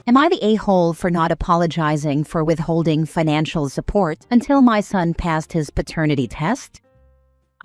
Am I the a-hole for not apologizing for withholding financial support until my son passed his paternity test?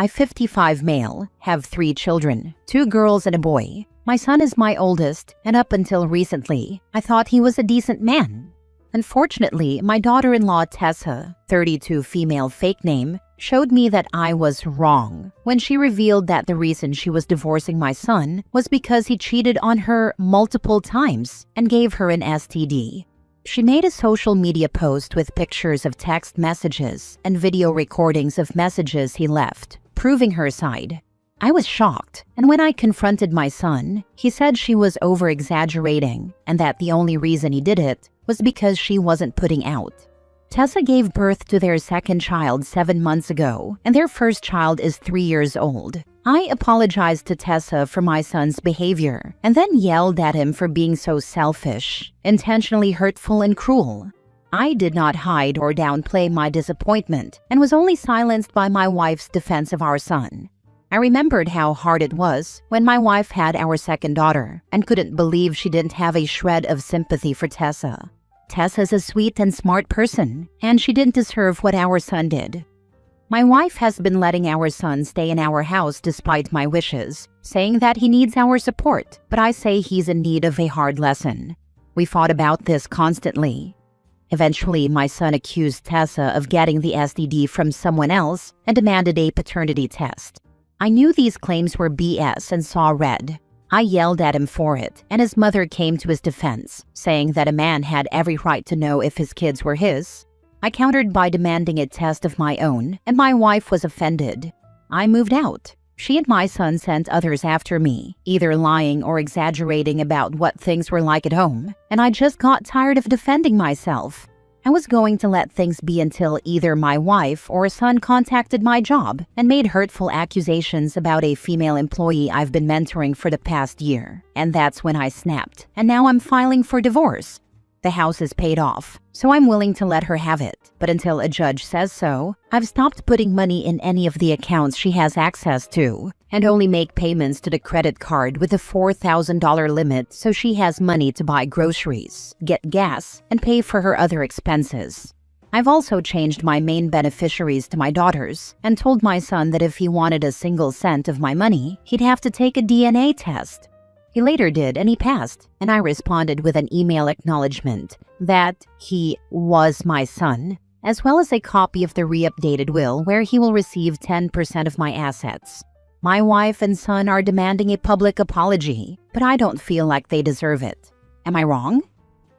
I'm 55 male, have 3 children, 2 girls and a boy. My son is my oldest, and up until recently, I thought he was a decent man. Unfortunately, my daughter-in-law Tessa, 32 female fake name, showed me that I was wrong when she revealed that the reason she was divorcing my son was because he cheated on her multiple times and gave her an STD. She made a social media post with pictures of text messages and video recordings of messages he left, proving her side. I was shocked, and when I confronted my son, he said she was over-exaggerating and that the only reason he did it was because she wasn't putting out. Tessa gave birth to their second child 7 months ago, and their first child is 3 years old. I apologized to Tessa for my son's behavior and then yelled at him for being so selfish, intentionally hurtful and cruel. I did not hide or downplay my disappointment and was only silenced by my wife's defense of our son. I remembered how hard it was when my wife had our second daughter and couldn't believe she didn't have a shred of sympathy for Tessa. Tessa's a sweet and smart person, and she didn't deserve what our son did. My wife has been letting our son stay in our house despite my wishes, saying that he needs our support, but I say he's in need of a hard lesson. We fought about this constantly. Eventually, my son accused Tessa of getting the STD from someone else and demanded a paternity test. I knew these claims were BS and saw red. I yelled at him for it, and his mother came to his defense, saying that a man had every right to know if his kids were his. I countered by demanding a test of my own, and my wife was offended. I moved out. She and my son sent others after me, either lying or exaggerating about what things were like at home, and I just got tired of defending myself. I was going to let things be until either my wife or son contacted my job and made hurtful accusations about a female employee I've been mentoring for the past year. And that's when I snapped, and now I'm filing for divorce. The house is paid off, so I'm willing to let her have it. But until a judge says so, I've stopped putting money in any of the accounts she has access to, and only make payments to the credit card with a $4,000 limit so she has money to buy groceries, get gas, and pay for her other expenses. I've also changed my main beneficiaries to my daughters and told my son that if he wanted a single cent of my money, he'd have to take a DNA test. He later did, and he passed, and I responded with an email acknowledgement that he was my son, as well as a copy of the re-updated will where he will receive 10% of my assets. My wife and son are demanding a public apology, but I don't feel like they deserve it. Am I wrong?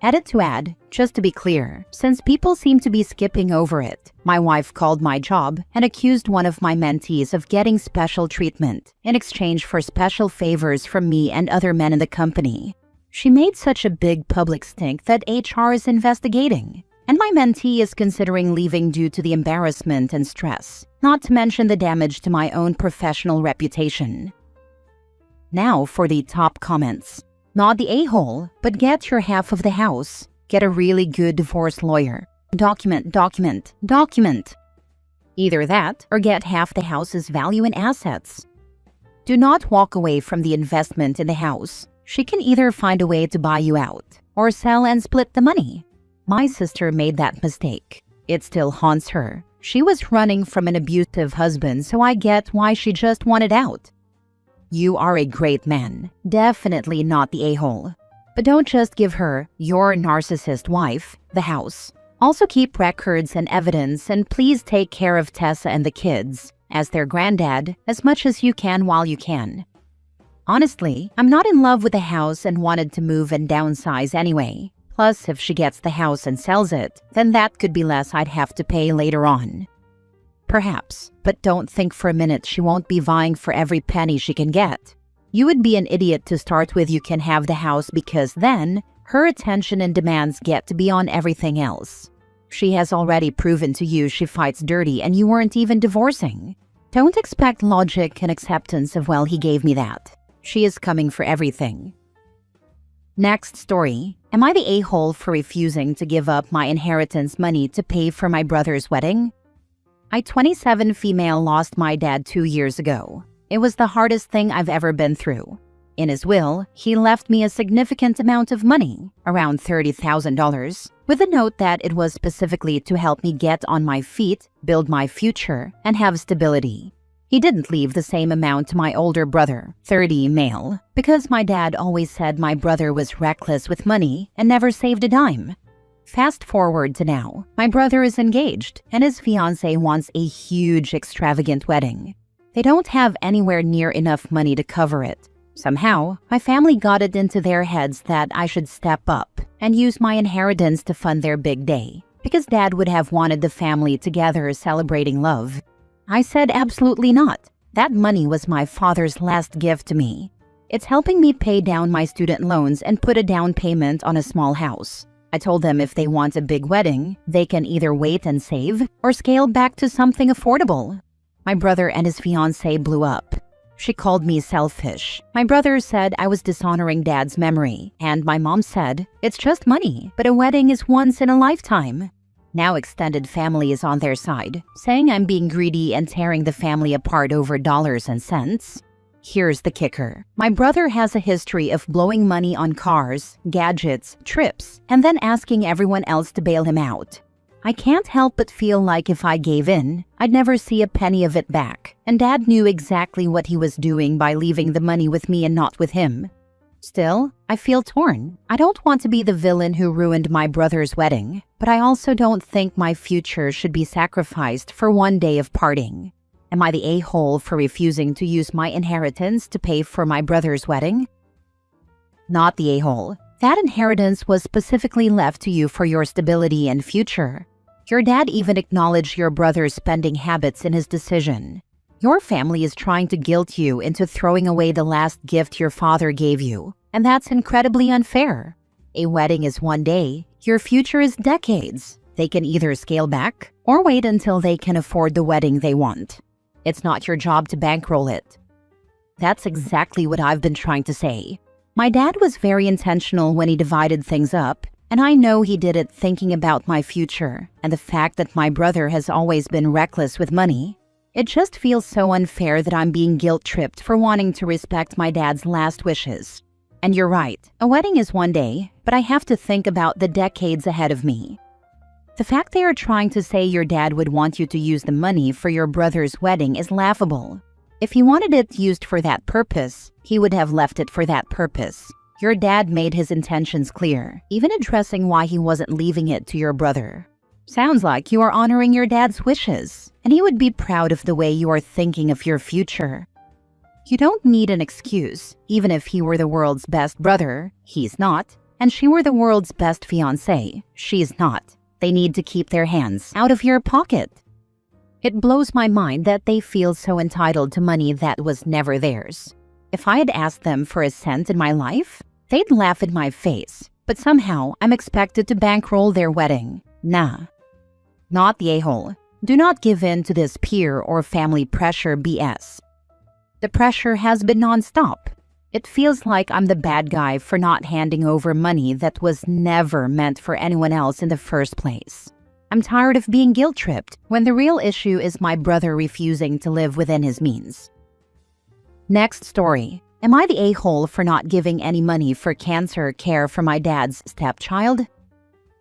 Edit to add, just to be clear, since people seem to be skipping over it, my wife called my job and accused one of my mentees of getting special treatment in exchange for special favors from me and other men in the company. She made such a big public stink that HR is investigating, and my mentee is considering leaving due to the embarrassment and stress, not to mention the damage to my own professional reputation. Now for the top comments. Not the a-hole, but get your half of the house. Get a really good divorce lawyer. Document, document, document. Either that or get half the house's value and assets. Do not walk away from the investment in the house. She can either find a way to buy you out or sell and split the money. My sister made that mistake. It still haunts her. She was running from an abusive husband, so I get why she just wanted out. You are a great man, definitely not the a-hole. But don't just give her, your narcissist wife, the house. Also keep records and evidence, and please take care of Tessa and the kids, as their granddad, as much as you can while you can. Honestly, I'm not in love with the house and wanted to move and downsize anyway. Plus, if she gets the house and sells it, then that could be less I'd have to pay later on. Perhaps, but don't think for a minute she won't be vying for every penny she can get. You would be an idiot to start with you can have the house because then, her attention and demands get to be on everything else. She has already proven to you she fights dirty and you weren't even divorcing. Don't expect logic and acceptance of well he gave me that. She is coming for everything. Next story. Am I the a-hole for refusing to give up my inheritance money to pay for my brother's wedding? I, 27 female, lost my dad 2 years ago. It was the hardest thing I've ever been through. In his will, he left me a significant amount of money, around $30,000, with a note that it was specifically to help me get on my feet, build my future, and have stability. He didn't leave the same amount to my older brother, 30 male, because my dad always said my brother was reckless with money and never saved a dime. Fast forward to now, my brother is engaged and his fiancée wants a huge extravagant wedding. They don't have anywhere near enough money to cover it. Somehow, my family got it into their heads that I should step up and use my inheritance to fund their big day, because Dad would have wanted the family together celebrating love. I said absolutely not. That money was my father's last gift to me. It's helping me pay down my student loans and put a down payment on a small house. I told them if they want a big wedding, they can either wait and save or scale back to something affordable. My brother and his fiancée blew up. She called me selfish. My brother said I was dishonoring Dad's memory, and my mom said, it's just money, but a wedding is once in a lifetime. Now extended family is on their side, saying I'm being greedy and tearing the family apart over dollars and cents. Here's the kicker. My brother has a history of blowing money on cars, gadgets, trips, and then asking everyone else to bail him out. I can't help but feel like if I gave in, I'd never see a penny of it back, and Dad knew exactly what he was doing by leaving the money with me and not with him. Still, I feel torn. I don't want to be the villain who ruined my brother's wedding, but I also don't think my future should be sacrificed for one day of partying. Am I the a-hole for refusing to use my inheritance to pay for my brother's wedding? Not the a-hole. That inheritance was specifically left to you for your stability and future. Your dad even acknowledged your brother's spending habits in his decision. Your family is trying to guilt you into throwing away the last gift your father gave you, and that's incredibly unfair. A wedding is one day, your future is decades. They can either scale back or wait until they can afford the wedding they want. It's not your job to bankroll it. That's exactly what I've been trying to say. My dad was very intentional when he divided things up, and I know he did it thinking about my future and the fact that my brother has always been reckless with money. It just feels so unfair that I'm being guilt-tripped for wanting to respect my dad's last wishes. And you're right, a wedding is one day, but I have to think about the decades ahead of me. The fact they are trying to say your dad would want you to use the money for your brother's wedding is laughable. If he wanted it used for that purpose, he would have left it for that purpose. Your dad made his intentions clear, even addressing why he wasn't leaving it to your brother. Sounds like you are honoring your dad's wishes, and he would be proud of the way you are thinking of your future. You don't need an excuse. Even if he were the world's best brother, he's not, and she were the world's best fiancée, she's not. They need to keep their hands out of your pocket. It blows my mind that they feel so entitled to money that was never theirs. If I had asked them for a cent in my life, they'd laugh in my face, but somehow I'm expected to bankroll their wedding. Nah. Not the a-hole. Do not give in to this peer or family pressure BS. The pressure has been non-stop. It feels like I'm the bad guy for not handing over money that was never meant for anyone else in the first place. I'm tired of being guilt-tripped when the real issue is my brother refusing to live within his means. Next story. Am I the a-hole for not giving any money for cancer care for my dad's stepchild?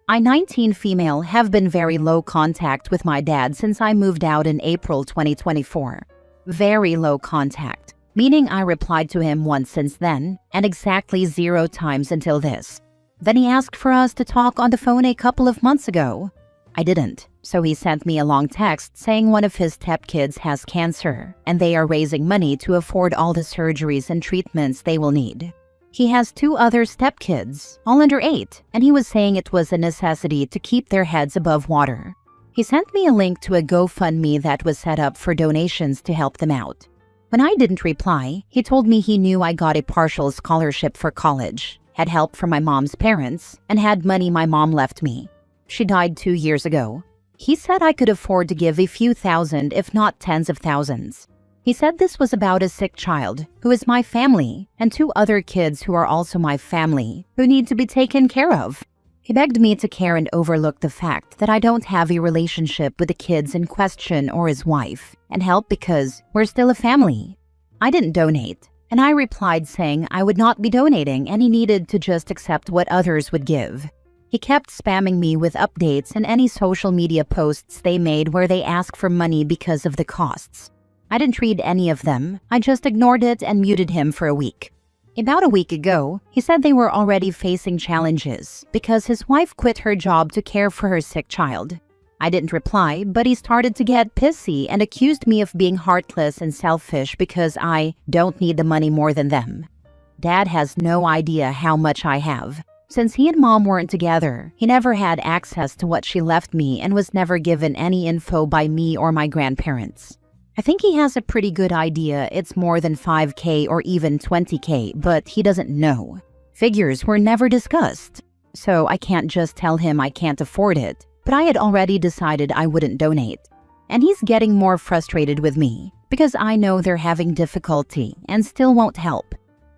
I, 19 female, have been very low contact with my dad since I moved out in April 2024. Very low contact, meaning I replied to him once since then, and exactly 0 times until this. Then he asked for us to talk on the phone a couple of months ago. I didn't, so he sent me a long text saying one of his stepkids has cancer, and they are raising money to afford all the surgeries and treatments they will need. He has 2 other stepkids, all under 8, and he was saying it was a necessity to keep their heads above water. He sent me a link to a GoFundMe that was set up for donations to help them out. When I didn't reply, he told me he knew I got a partial scholarship for college, had help from my mom's parents, and had money my mom left me. She died 2 years ago. He said I could afford to give a few thousand, if not tens of thousands. He said this was about a sick child, who is my family, and 2 other kids who are also my family, who need to be taken care of. He begged me to care and overlook the fact that I don't have a relationship with the kids in question or his wife, and help because we're still a family. I didn't donate, and I replied saying I would not be donating and he needed to just accept what others would give. He kept spamming me with updates and any social media posts they made where they ask for money because of the costs. I didn't read any of them, I just ignored it and muted him for a week. About a week ago, he said they were already facing challenges because his wife quit her job to care for her sick child. I didn't reply, but he started to get pissy and accused me of being heartless and selfish because I don't need the money more than them. Dad has no idea how much I have. Since he and Mom weren't together, he never had access to what she left me and was never given any info by me or my grandparents. I think he has a pretty good idea it's more than $5,000 or even $20,000, but he doesn't know. Figures were never discussed, so I can't just tell him I can't afford it, but I had already decided I wouldn't donate. And he's getting more frustrated with me because I know they're having difficulty and still won't help.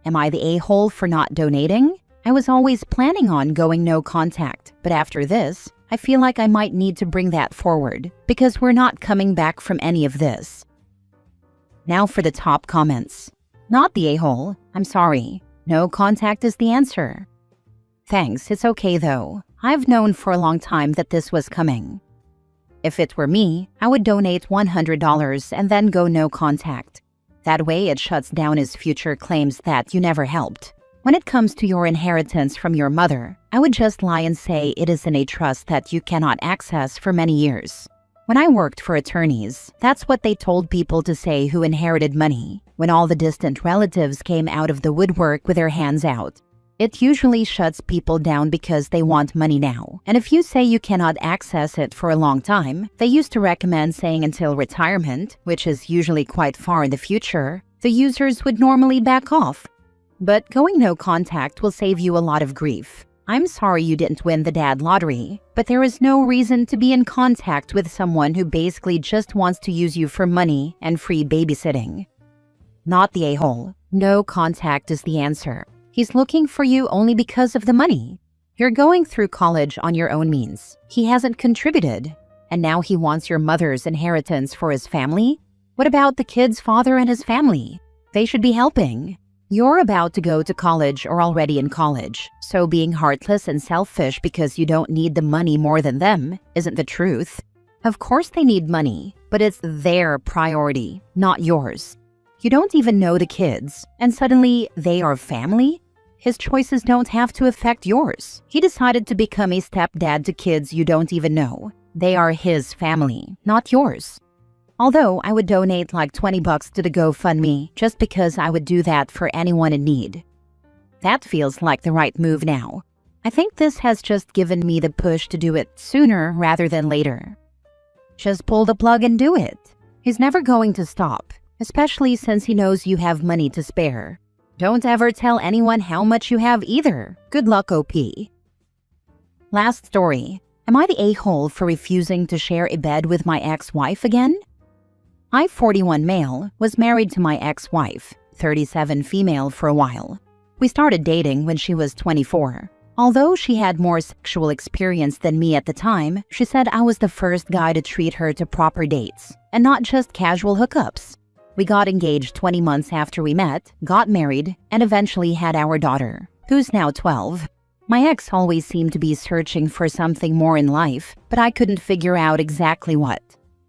Am I the a-hole for not donating? I was always planning on going no contact, but after this, I feel like I might need to bring that forward because we're not coming back from any of this. Now for the top comments. Not the a-hole. I'm sorry. No contact is the answer. Thanks, it's okay though. I've known for a long time that this was coming. If it were me, I would donate $100 and then go no contact. That way it shuts down his future claims that you never helped. When it comes to your inheritance from your mother, I would just lie and say it is in a trust that you cannot access for many years. When I worked for attorneys, that's what they told people to say who inherited money, when all the distant relatives came out of the woodwork with their hands out. It usually shuts people down because they want money now, and if you say you cannot access it for a long time, they used to recommend saying until retirement, which is usually quite far in the future, the users would normally back off. But going no contact will save you a lot of grief. I'm sorry you didn't win the dad lottery, but there is no reason to be in contact with someone who basically just wants to use you for money and free babysitting. Not the a-hole. No contact is the answer. He's looking for you only because of the money. You're going through college on your own means. He hasn't contributed. And now he wants your mother's inheritance for his family? What about the kid's father and his family? They should be helping. You're about to go to college or already in college, so being heartless and selfish because you don't need the money more than them isn't the truth. Of course they need money, but it's their priority, not yours. You don't even know the kids, and suddenly they are family? His choices don't have to affect yours. He decided to become a stepdad to kids you don't even know. They are his family, not yours. Although I would donate like $20 to the GoFundMe just because I would do that for anyone in need. That feels like the right move now. I think this has just given me the push to do it sooner rather than later. Just pull the plug and do it. He's never going to stop, especially since he knows you have money to spare. Don't ever tell anyone how much you have either. Good luck, OP. Last story. Am I the a-hole for refusing to share a bed with my ex-wife again? I, 41 male, was married to my ex-wife, 37 female for a while. We started dating when she was 24. Although she had more sexual experience than me at the time, she said I was the first guy to treat her to proper dates, and not just casual hookups. We got engaged 20 months after we met, got married, and eventually had our daughter, who's now 12. My ex always seemed to be searching for something more in life, but I couldn't figure out exactly what.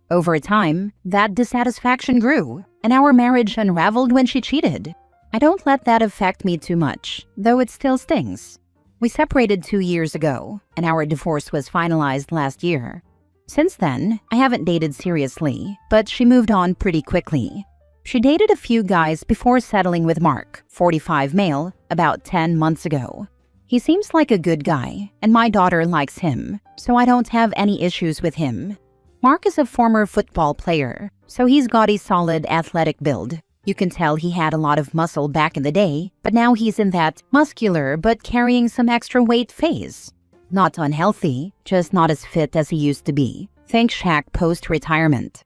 Over time, that dissatisfaction grew, and our marriage unraveled when she cheated. I don't let that affect me too much, though it still stings. We separated 2 years ago, and our divorce was finalized last year. Since then, I haven't dated seriously, but she moved on pretty quickly. She dated a few guys before settling with Mark, 45 male, about 10 months ago. He seems like a good guy, and my daughter likes him, so I don't have any issues with him. Mark is a former football player, so he's got a solid athletic build. You can tell he had a lot of muscle back in the day, but now he's in that muscular but carrying some extra weight phase. Not unhealthy, just not as fit as he used to be. Think Shaq post-retirement.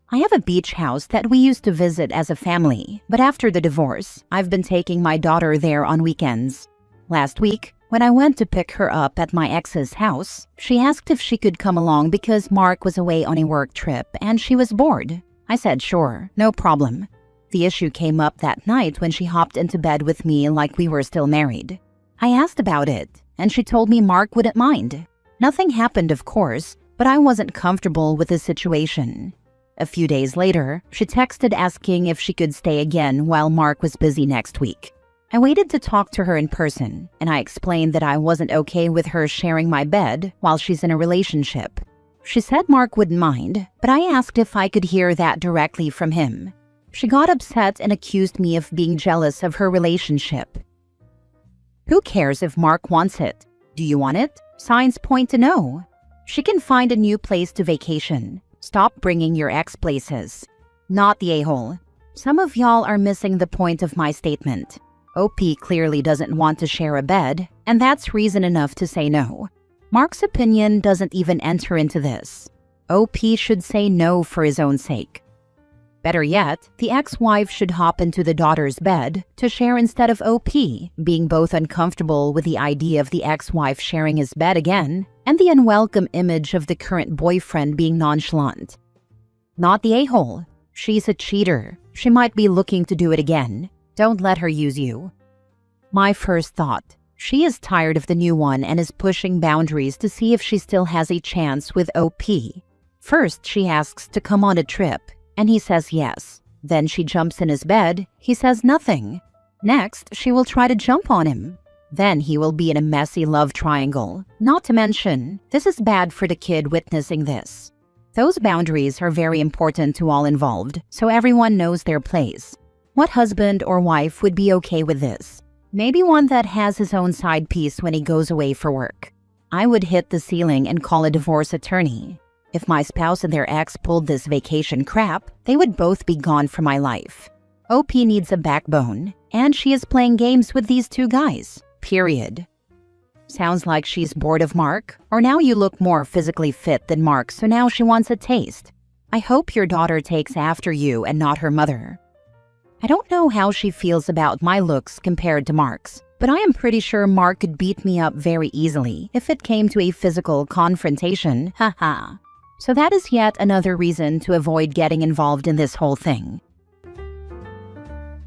I have a beach house that we used to visit as a family, but after the divorce, I've been taking my daughter there on weekends. Last week, when I went to pick her up at my ex's house, she asked if she could come along because Mark was away on a work trip and she was bored. I said sure, no problem. The issue came up that night when she hopped into bed with me like we were still married. I asked about it, and she told me Mark wouldn't mind. Nothing happened, of course, but I wasn't comfortable with the situation. A few days later, she texted asking if she could stay again while Mark was busy next week. I waited to talk to her in person, and I explained that I wasn't okay with her sharing my bed while she's in a relationship. She said Mark wouldn't mind, but I asked if I could hear that directly from him. She got upset and accused me of being jealous of her relationship. Who cares if Mark wants it? Do you want it? Signs point to no. She can find a new place to vacation. Stop bringing your ex places. Not the a-hole. Some of y'all are missing the point of my statement. OP clearly doesn't want to share a bed, and that's reason enough to say no. Mark's opinion doesn't even enter into this. OP should say no for his own sake. Better yet, the ex-wife should hop into the daughter's bed to share instead of OP, being both uncomfortable with the idea of the ex-wife sharing his bed again and the unwelcome image of the current boyfriend being nonchalant. Not the a-hole. She's a cheater. She might be looking to do it again. Don't let her use you. My first thought. She is tired of the new one and is pushing boundaries to see if she still has a chance with OP. First, she asks to come on a trip, and he says yes. Then she jumps in his bed. He says nothing. Next, she will try to jump on him. Then he will be in a messy love triangle. Not to mention, this is bad for the kid witnessing this. Those boundaries are very important to all involved, so everyone knows their place. What husband or wife would be okay with this? Maybe one that has his own side piece when he goes away for work. I would hit the ceiling and call a divorce attorney. If my spouse and their ex pulled this vacation crap, they would both be gone from my life. OP needs a backbone, and she is playing games with these two guys. Period. Sounds like she's bored of Mark, or now you look more physically fit than Mark, so now she wants a taste. I hope your daughter takes after you and not her mother. I don't know how she feels about my looks compared to Mark's, but I am pretty sure Mark could beat me up very easily if it came to a physical confrontation, haha. So that is yet another reason to avoid getting involved in this whole thing.